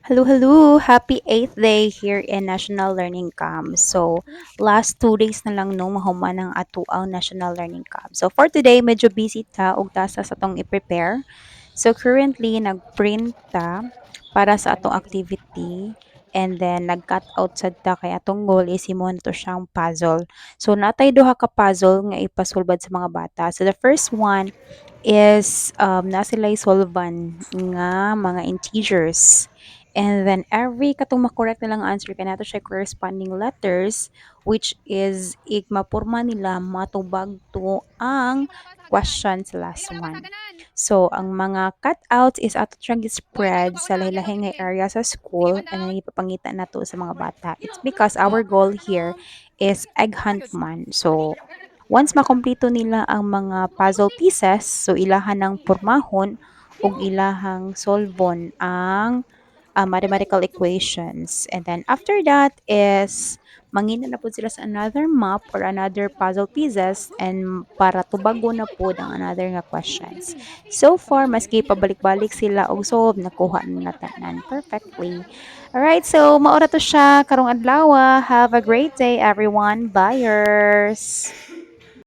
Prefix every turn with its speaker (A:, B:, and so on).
A: Hello, hello! Happy 8th day here in National Learning Camp. So, last 2 days na lang no, mahuman ang ato ang National Learning Camp. So, for today, medyo busy ta og tasa sa atong i-prepare. So, currently, nag-print ta para sa atong activity. And then, nag-cut out sad ta kay atong goal is himo na to siyang puzzle. So, natay duha ka puzzle nga ipasulbad sa mga bata. So, the first one is na sila'y solvan nga mga integers. And then every katong makorek nilang answer kay nato siya corresponding letters which is igmapurma nila matubag to ang question sa last one. So ang mga cutouts is ato siyang spread sa lahi-lahi nga area sa school and then ipapangita nato sa mga bata. It's because our goal here is egg hunt man. So once makumpleto nila ang mga puzzle pieces, so ilahan ng pormahon ug ilahang solvon ang mathematical equations. And then after that is mangina na po sila sa another map or another puzzle pieces and para tubago na po ang another nga questions. So far, maski pabalik-balik sila og solve, nakuha na tanan perfectly. Alright, so maura to siya karong adlaw. Have a great day everyone. Buyers!